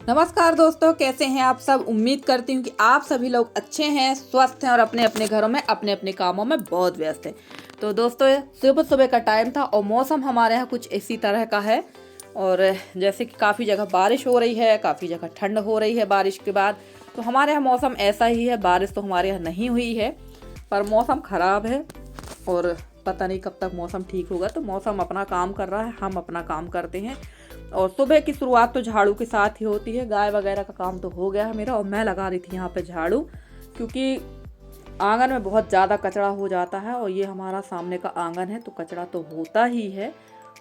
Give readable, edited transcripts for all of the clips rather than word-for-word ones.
नमस्कार दोस्तों, कैसे हैं आप सब। उम्मीद करती हूँ कि आप सभी लोग अच्छे हैं, स्वस्थ हैं और अपने अपने घरों में अपने अपने कामों में बहुत व्यस्त हैं। तो दोस्तों, सुबह सुबह का टाइम था और मौसम हमारे यहाँ कुछ इसी तरह का है। और जैसे कि काफ़ी जगह बारिश हो रही है, काफ़ी जगह ठंड हो रही है बारिश के बाद। तो हमारे यहाँ मौसम ऐसा ही है। बारिश तो हमारे यहाँ नहीं हुई है, पर मौसम ख़राब है और पता नहीं कब तक मौसम ठीक होगा। तो मौसम अपना काम कर रहा है, हम अपना काम करते हैं। और सुबह की शुरुआत तो झाड़ू के साथ ही होती है। गाय वगैरह का काम तो हो गया है मेरा और मैं लगा रही थी यहाँ पे झाड़ू, क्योंकि आंगन में बहुत ज़्यादा कचरा हो जाता है। और ये हमारा सामने का आंगन है तो कचरा तो होता ही है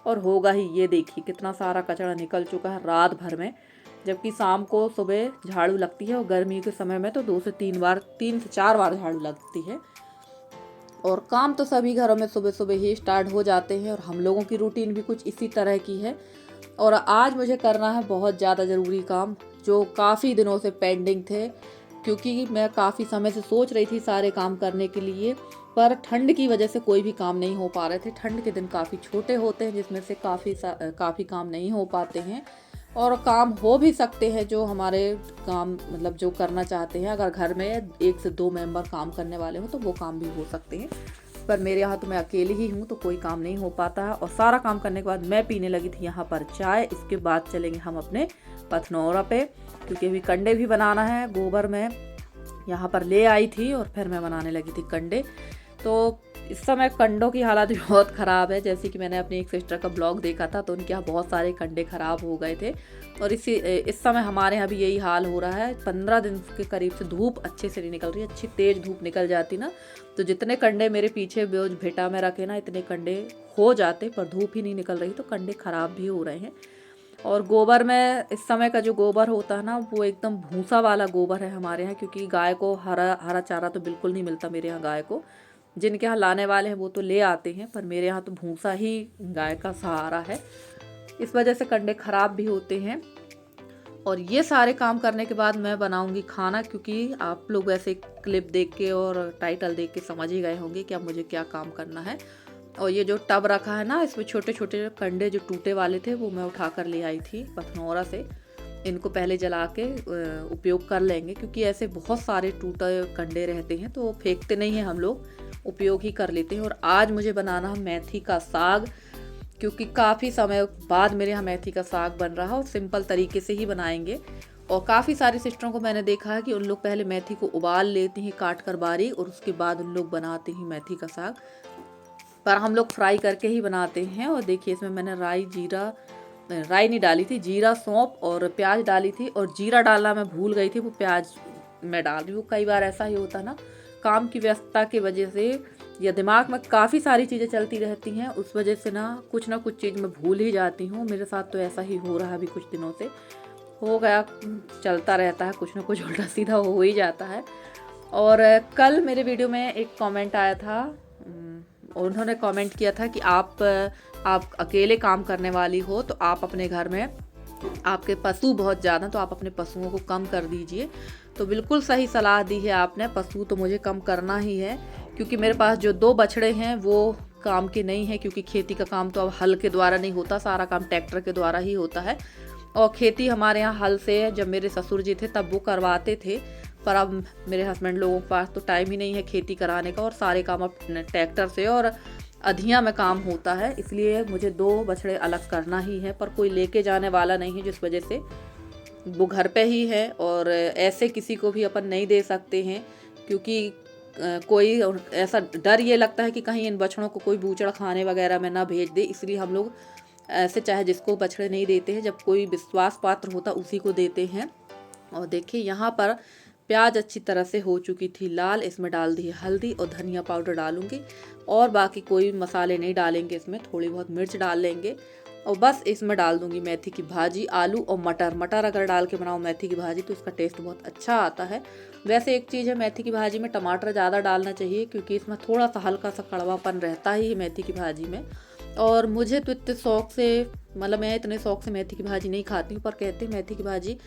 और होगा ही। ये देखिए कितना सारा कचरा निकल चुका है रात भर में, जबकि शाम को सुबह झाड़ू लगती है और गर्मी के समय में तो 2 से 3 से 4 बार झाड़ू लगती है। और काम तो सभी घरों में सुबह सुबह ही स्टार्ट हो जाते हैं और हम लोगों की रूटीन भी कुछ इसी तरह की है। और आज मुझे करना है बहुत ज़्यादा ज़रूरी काम जो काफ़ी दिनों से पेंडिंग थे, क्योंकि मैं काफ़ी समय से सोच रही थी सारे काम करने के लिए, पर ठंड की वजह से कोई भी काम नहीं हो पा रहे थे। ठंड के दिन काफ़ी छोटे होते हैं जिसमें से काफ़ी काम नहीं हो पाते हैं और काम हो भी सकते हैं जो हमारे काम मतलब जो करना चाहते हैं। अगर घर में 1 से 2 मेंबर काम करने वाले हो तो वो काम भी हो सकते हैं, पर मेरे यहाँ तो मैं अकेली ही हूँ तो कोई काम नहीं हो पाता है। और सारा काम करने के बाद मैं पीने लगी थी यहाँ पर चाय। इसके बाद चलेंगे हम अपने पथनौरा पे, क्योंकि अभी कंडे भी बनाना है। गोबर में यहाँ पर ले आई थी और फिर मैं बनाने लगी थी कंडे। तो इस समय कंडों की हालत भी बहुत ख़राब है। जैसे कि मैंने अपनी एक सिस्टर का ब्लॉग देखा था तो उनके यहाँ बहुत सारे कंडे ख़राब हो गए थे और इस समय हमारे यहाँ भी यही हाल हो रहा है। 15 दिन के करीब से धूप अच्छे से नहीं निकल रही है। अच्छी तेज़ धूप निकल जाती ना तो जितने कंडे मेरे पीछे बोझ भेटा में रखे ना इतने कंडे हो जाते, पर धूप ही नहीं निकल रही तो कंडे ख़राब भी हो रहे हैं। और गोबर में इस समय का जो गोबर होता है ना वो एकदम भूसा वाला गोबर है हमारे यहाँ, क्योंकि गाय को हरा हरा चारा तो बिल्कुल नहीं मिलता मेरे यहाँ गाय को। जिनके यहाँ लाने वाले हैं वो तो ले आते हैं, पर मेरे यहाँ तो भूसा ही गाय का सहारा है। इस वजह से कंडे खराब भी होते हैं। और ये सारे काम करने के बाद मैं बनाऊंगी खाना, क्योंकि आप लोग वैसे क्लिप देख के और टाइटल देख के समझ ही गए होंगे कि अब मुझे क्या काम करना है। और ये जो टब रखा है ना इसमें छोटे छोटे कंडे जो टूटे वाले थे वो मैं उठा कर ले आई थी पथनौरा से। इनको पहले जला के उपयोग कर लेंगे, क्योंकि ऐसे बहुत सारे टूटे कंडे रहते हैं तो फेंकते नहीं हैं हम लोग, उपयोग ही कर लेते हैं। और आज मुझे बनाना है मेथी का साग, क्योंकि काफ़ी समय बाद मेरे यहाँ मेथी का साग बन रहा है और सिंपल तरीके से ही बनाएंगे। और काफ़ी सारी सिस्टरों को मैंने देखा है कि उन लोग पहले मेथी को उबाल लेती हैं काट कर बारीक और उसके बाद उन लोग बनाते हैं मेथी का साग, पर हम लोग फ्राई करके ही बनाते हैं। और देखिए इसमें मैंने राई नहीं डाली थी, जीरा सौंफ और प्याज डाली थी। और जीरा डालना मैं भूल गई थी, वो प्याज मैं डाल रही हूँ। कई बार ऐसा ही होता ना, काम की व्यस्तता की वजह से या दिमाग में काफ़ी सारी चीज़ें चलती रहती हैं, उस वजह से ना कुछ चीज़ मैं भूल ही जाती हूँ। मेरे साथ तो ऐसा ही हो रहा है अभी कुछ दिनों से, हो गया, चलता रहता है, कुछ ना कुछ उल्टा सीधा हो ही जाता है। और कल मेरे वीडियो में एक कमेंट आया था, उन्होंने कमेंट किया था कि आप अकेले काम करने वाली हो तो आप अपने घर में आपके पशु बहुत ज़्यादा, तो आप अपने पशुओं को कम कर दीजिए। तो बिल्कुल सही सलाह दी है आपने। पशु तो मुझे कम करना ही है, क्योंकि मेरे पास जो 2 बछड़े हैं वो काम के नहीं है, क्योंकि खेती का काम तो अब हल के द्वारा नहीं होता, सारा काम ट्रैक्टर के द्वारा ही होता है। और खेती हमारे यहाँ हल से जब मेरे ससुर जी थे तब वो करवाते थे, पर अब मेरे हस्बैंड लोगों के पास तो टाइम ही नहीं है खेती कराने का और सारे काम अब ट्रैक्टर से और अधिया में काम होता है, इसलिए मुझे 2 बछड़े अलग करना ही है। पर कोई लेके जाने वाला नहीं है जिस वजह से वो घर पे ही है। और ऐसे किसी को भी अपन नहीं दे सकते हैं, क्योंकि कोई ऐसा डर ये लगता है कि कहीं इन बछड़ों को कोई बूचड़ खाने वगैरह में ना भेज दे, इसलिए हम लोग ऐसे चाहे जिसको बछड़े नहीं देते हैं, जब कोई विश्वास पात्र होता उसी को देते हैं। और देखिए यहाँ पर प्याज अच्छी तरह से हो चुकी थी लाल, इसमें डाल दी हल्दी और धनिया पाउडर डालूंगी और बाकी कोई मसाले नहीं डालेंगे, इसमें थोड़ी बहुत मिर्च डाल लेंगे। और बस इसमें डाल दूंगी मेथी की भाजी, आलू और मटर अगर डाल के बनाओ मेथी की भाजी तो इसका टेस्ट बहुत अच्छा आता है। वैसे एक चीज़ है, मेथी की भाजी में टमाटर ज़्यादा डालना चाहिए, क्योंकि इसमें थोड़ा सा हल्का सा कड़वापन रहता ही है मेथी की भाजी में। और मुझे तो इतने शौक से मतलब मैं इतने शौक से मेथी की भाजी नहीं खाती हूँ, पर कहते हैं मेथी की भाजी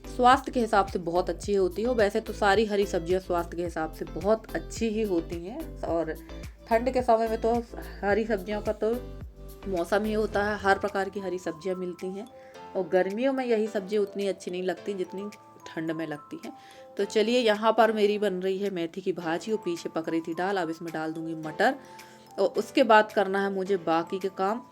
स्वास्थ्य के हिसाब से बहुत अच्छी होती है। वैसे तो सारी हरी सब्जियां स्वास्थ्य के हिसाब से बहुत अच्छी ही होती हैं, और ठंड के समय में तो हरी सब्जियों का तो मौसम ही होता है, हर प्रकार की हरी सब्जियां मिलती हैं और गर्मियों में यही सब्जी उतनी अच्छी नहीं लगती जितनी ठंड में लगती है। तो चलिए, यहाँ पर मेरी बन रही है मेथी की भाजी और पीछे पक रही थी दाल। अब इसमें डाल दूंगी मटर और उसके बाद करना है मुझे बाकी के काम।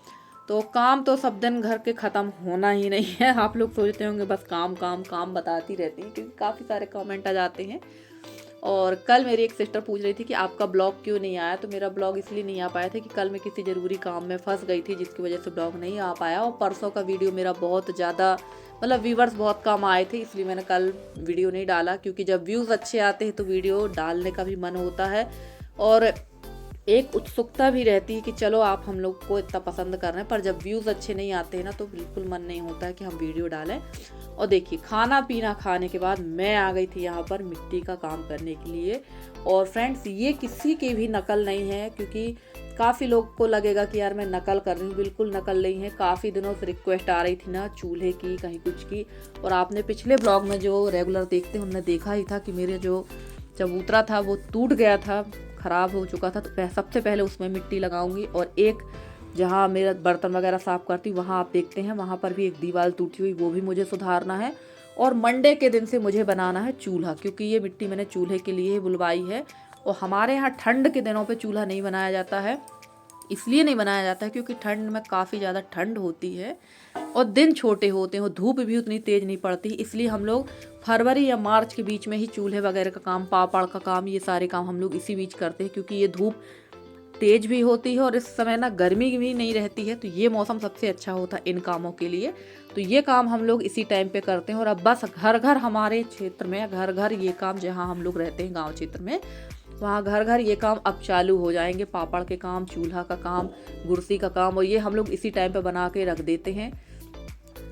तो काम तो सब दिन घर के ख़त्म होना ही नहीं है। आप लोग सोचते होंगे बस काम काम काम बताती रहती हैं, क्योंकि काफ़ी सारे कमेंट आ जाते हैं। और कल मेरी एक सिस्टर पूछ रही थी कि आपका ब्लॉग क्यों नहीं आया। तो मेरा ब्लॉग इसलिए नहीं आ पाया था कि कल मैं किसी ज़रूरी काम में फंस गई थी, जिसकी वजह से ब्लॉग नहीं आ पाया। और परसों का वीडियो मेरा बहुत ज़्यादा, मतलब व्यूवर्स बहुत कम आए थे, इसलिए मैंने कल वीडियो नहीं डाला। क्योंकि जब व्यूज़ अच्छे आते हैं तो वीडियो डालने का भी मन होता है और एक उत्सुकता भी रहती है कि चलो आप हम लोग को इतना पसंद कर रहे हैं। पर जब व्यूज़ अच्छे नहीं आते हैं ना, तो बिल्कुल मन नहीं होता है कि हम वीडियो डालें। और देखिए, खाना पीना खाने के बाद मैं आ गई थी यहाँ पर मिट्टी का काम करने के लिए। और फ्रेंड्स, ये किसी की भी नकल नहीं है, क्योंकि काफ़ी लोग को लगेगा कि यार मैं नकल कर रही हूँ। बिल्कुल नकल नहीं है। काफ़ी दिनों से रिक्वेस्ट आ रही थी ना चूल्हे की, कहीं कुछ की। और आपने पिछले ब्लॉग में जो रेगुलर देखते हैं उनने देखा ही था कि मेरे जो चबूतरा था वो टूट गया था, ख़राब हो चुका था। तो सबसे पहले उसमें मिट्टी लगाऊंगी। और एक जहाँ मेरा बर्तन वगैरह साफ़ करती वहाँ आप देखते हैं, वहाँ पर भी एक दीवार टूटी हुई, वो भी मुझे सुधारना है। और मंडे के दिन से मुझे बनाना है चूल्हा, क्योंकि ये मिट्टी मैंने चूल्हे के लिए ही बुलवाई है। और हमारे यहाँ ठंड के दिनों पे चूल्हा नहीं बनाया जाता है। इसलिए नहीं बनाया जाता है क्योंकि ठंड में काफ़ी ज़्यादा ठंड होती है और दिन छोटे होते हैं और धूप भी उतनी तेज़ नहीं पड़ती। इसलिए हम लोग फरवरी या मार्च के बीच में ही चूल्हे वगैरह का काम, पापड़ का काम, ये सारे काम हम लोग इसी बीच करते हैं, क्योंकि ये धूप तेज भी होती है और इस समय ना गर्मी भी नहीं रहती है। तो ये मौसम सबसे अच्छा होता है इन कामों के लिए। तो ये काम हम लोग इसी टाइम पे करते हैं। और अब बस घर घर हमारे क्षेत्र में, घर घर ये काम, जहाँ हम लोग रहते हैं गांव क्षेत्र में, वहाँ घर घर ये काम अब चालू हो जाएंगे। पापड़ के काम, चूल्हा का काम, गुरसी का काम। और ये हम लोग इसी टाइम पे बना के रख देते हैं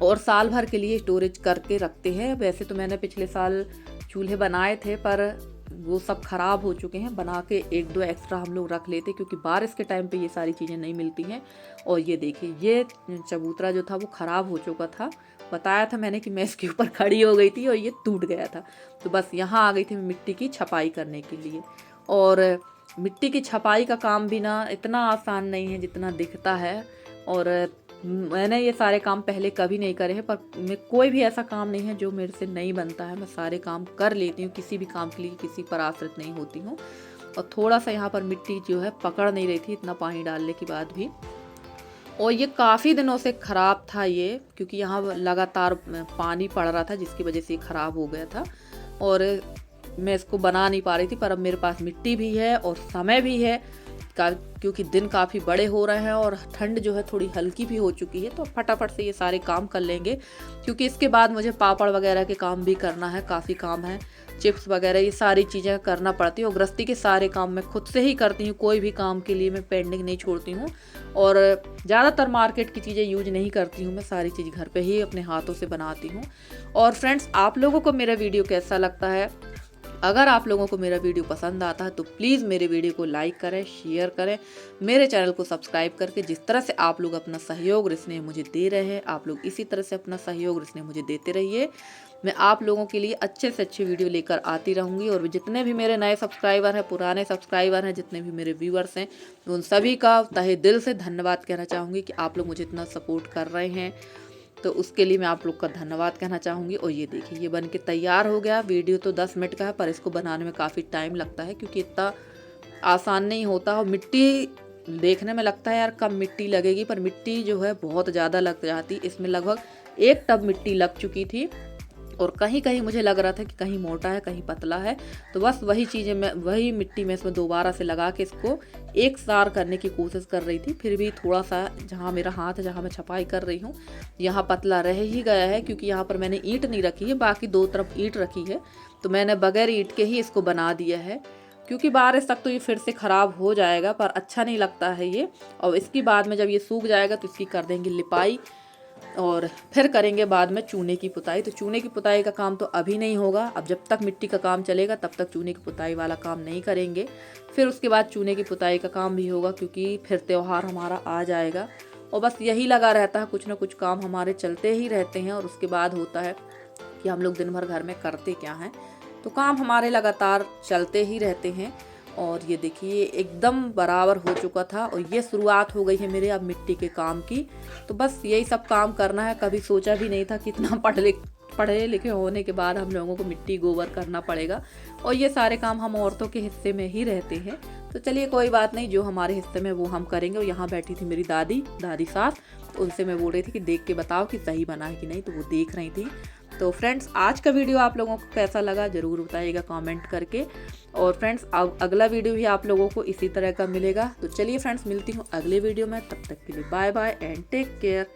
और साल भर के लिए स्टोरेज करके रखते हैं। वैसे तो मैंने पिछले साल चूल्हे बनाए थे, पर वो सब ख़राब हो चुके हैं। बना के एक दो एक्स्ट्रा हम लोग रख लेते, क्योंकि बारिश के टाइम पे ये सारी चीज़ें नहीं मिलती हैं। और ये देखिए, ये चबूतरा जो था वो ख़राब हो चुका था। बताया था मैंने कि मैं इसके ऊपर खड़ी हो गई थी और ये टूट गया था। तो बस यहाँ आ गई थी मैं मिट्टी की छपाई करने के लिए। और मिट्टी की छपाई का काम भी ना इतना आसान नहीं है जितना दिखता है। और मैंने ये सारे काम पहले कभी नहीं करे हैं, पर मैं कोई भी ऐसा काम नहीं है जो मेरे से नहीं बनता है। मैं सारे काम कर लेती हूँ, किसी भी काम के लिए किसी पर आश्रित नहीं होती हूँ। और थोड़ा सा यहाँ पर मिट्टी जो है पकड़ नहीं रही थी इतना पानी डालने के बाद भी। और ये काफ़ी दिनों से ख़राब था ये, क्योंकि यहाँ लगातार पानी पड़ रहा था, जिसकी वजह से ये ख़राब हो गया था। और मैं इसको बना नहीं पा रही थी। पर अब मेरे पास मिट्टी भी है और समय भी है, क्योंकि दिन काफ़ी बड़े हो रहे हैं और ठंड जो है थोड़ी हल्की भी हो चुकी है। तो फटाफट से ये सारे काम कर लेंगे, क्योंकि इसके बाद मुझे पापड़ वगैरह के काम भी करना है। काफ़ी काम है, चिप्स वगैरह, ये सारी चीज़ें करना पड़ती है। और गृहस्थी के सारे काम मैं खुद से ही करती हूँ, कोई भी काम के लिए मैं पेंडिंग नहीं छोड़ती हूँ। और ज़्यादातर मार्केट की चीज़ें यूज नहीं करती हूँ, मैं सारी चीज़ घर पे ही अपने हाथों से बनाती हूँ। और फ्रेंड्स, आप लोगों को मेरा वीडियो कैसा लगता है? अगर आप लोगों को मेरा वीडियो पसंद आता है तो प्लीज़ मेरे वीडियो को लाइक करें, शेयर करें, मेरे चैनल को सब्सक्राइब करके। जिस तरह से आप लोग अपना सहयोग और स्नेह मुझे दे रहे हैं, आप लोग इसी तरह से अपना सहयोग और स्नेह मुझे देते रहिए। मैं आप लोगों के लिए अच्छे से अच्छी वीडियो लेकर आती रहूँगी। और जितने भी मेरे नए सब्सक्राइबर हैं, पुराने सब्सक्राइबर हैं, जितने भी मेरे व्यूअर्स हैं, उन सभी का तहे दिल से धन्यवाद कहना चाहूँगी कि आप लोग मुझे इतना सपोर्ट कर रहे हैं। तो उसके लिए मैं आप लोग का धन्यवाद कहना चाहूँगी। और ये देखिए, ये बन के तैयार हो गया। वीडियो तो 10 मिनट का है, पर इसको बनाने में काफ़ी टाइम लगता है, क्योंकि इतना आसान नहीं होता। और मिट्टी देखने में लगता है यार कम मिट्टी लगेगी, पर मिट्टी जो है बहुत ज़्यादा लग जाती। इसमें लगभग 1 टब मिट्टी लग चुकी थी। और कहीं कहीं मुझे लग रहा था कि कहीं मोटा है, कहीं पतला है। तो बस वही चीज़ें मैं, वही मिट्टी में इसमें दोबारा से लगा के इसको एक सार करने की कोशिश कर रही थी। फिर भी थोड़ा सा, जहाँ मेरा हाथ है, जहाँ मैं छपाई कर रही हूँ, यहाँ पतला रह ही गया है, क्योंकि यहाँ पर मैंने ईंट नहीं रखी है, बाकी 2 तरफ ईंट रखी है। तो मैंने बगैर ईंट के ही इसको बना दिया है, क्योंकि बारिश तक तो ये फिर से ख़राब हो जाएगा, पर अच्छा नहीं लगता है ये। और इसके बाद में जब ये सूख जाएगा तो इसकी कर देंगे लिपाई, और फिर करेंगे बाद में चूने की पुताई। तो चूने की पुताई का काम तो अभी नहीं होगा। अब जब तक मिट्टी का काम चलेगा तब तक चूने की पुताई वाला काम नहीं करेंगे। फिर उसके बाद चूने की पुताई का काम भी होगा, क्योंकि फिर त्यौहार हमारा आ जाएगा। और बस यही लगा रहता है, कुछ ना कुछ काम हमारे चलते ही रहते हैं। और उसके बाद होता है कि हम लोग दिन भर घर में करते क्या हैं, तो काम हमारे लगातार चलते ही रहते हैं। और ये देखिए एकदम बराबर हो चुका था और ये शुरुआत हो गई है मेरे अब मिट्टी के काम की। तो बस यही सब काम करना है। कभी सोचा भी नहीं था कि इतना पढ़े लिखे होने के बाद हम लोगों को मिट्टी गोबर करना पड़ेगा और ये सारे काम हम औरतों के हिस्से में ही रहते हैं। तो चलिए कोई बात नहीं, जो हमारे हिस्से में वो हम करेंगे। और यहाँ बैठी थी मेरी दादी सास, उनसे मैं बोल रही थी कि देख के बताओ कि सही बना है कि नहीं, तो वो देख रही थी। तो फ्रेंड्स आज का वीडियो आप लोगों को कैसा लगा ज़रूर बताइएगा कमेंट करके। और फ्रेंड्स अब अगला वीडियो भी आप लोगों को इसी तरह का मिलेगा। तो चलिए फ्रेंड्स मिलती हूँ अगले वीडियो में, तब तक के लिए bye bye and take care.